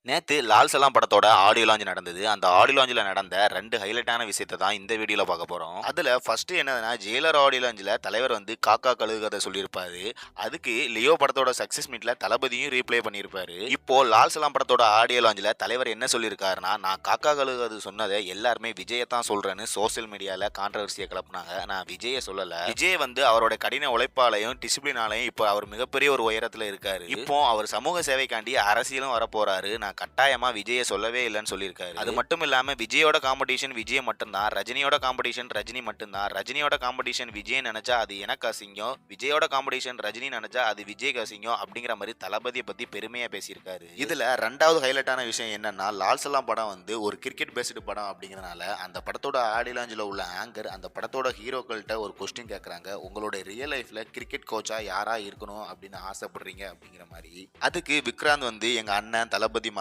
நேத்து லால் சலாம் படத்தோட audio launch நடந்தது. அந்த ஆடியோ லான்ச்ல நடந்த 2 ஹைலைட்டான விஷயத்த தான் இந்த வீடியோல பார்க்க போறோம். அதுல ஃபர்ஸ்ட் என்னதுன்னா, ஜெயிலர் ஆடியோ லான்ச்ல தலைவர் வந்து காக்கா கழுகுகதை சொல்லியிருப்பாரு. அதுக்கு லியோ படத்தோட சக்சஸ் மீட்ல தளபதியும் ரீப்ளே பண்ணியிருப்பாரு. இப்போ லால் சலாம் படத்தோட ஆடியோ லான்ச்ல தலைவர் என்ன சொல்லியிருக்காருன்னா, நான் காக்கா கழுகுகதை சொன்னதை எல்லாருமே விஜய தான் சொல்றேன்னு சோசியல் மீடியால கான்ட்ரவர்சியை கிளப்புனாங்க. நான் விஜய சொல்லல. விஜய் வந்து அவரோட கடின உழைப்பாலையும் டிசிப்ளினாலையும் இப்போ அவர் மிகப்பெரிய ஒரு உயரத்துல இருக்காரு. இப்போ அவர் சமூக சேவைக்காண்டி அரசியலும் வரப்போறாரு. நான் கட்டாயமா விஜய சொல்லவே இல்லைன்னு சொல்லியிருக்காரு. அது மட்டும் இல்லாம விஜயோட காம்படிஷன் விஜய் மட்டும்தான், ரஜினியோட காம்படிஷன் ரஜினி மட்டும்தான், ரஜினியோட காம்படிஷன் விஜய் நினைச்சா அது எனக்கு அசிங்கம், விஜயோட காம்படிஷன் ரஜினி நினைச்சா அது விஜய்க்கு அசிங்கம் அப்படிங்கிற மாதிரி தளபதியை பத்தி பெருமையா பேசியிருக்காரு. இதுல ரெண்டாவது ஹைலைட்டான விஷயம் என்னன்னா, லால் சலாம் படம் வந்து ஒரு கிரிக்கெட் பேஸ்டு படம் அப்படிங்கறனால அந்த படத்தோட ஆடியோ லான்ச்ல உள்ள ஆங்கர் அந்த படத்தோட ஹீரோக்கள்கிட்ட ஒரு கொஸ்டின் கேட்கறாங்க. உங்களோட ரியல் லைஃப்ல கிரிக்கெட் கோச்சா யாரா இருக்கணும் அப்படின்னு ஆசைப்படுறீங்க அப்படிங்கிற மாதிரி. அதுக்கு விக்ராந்த் வந்து எங்க அண்ணன் தளபதி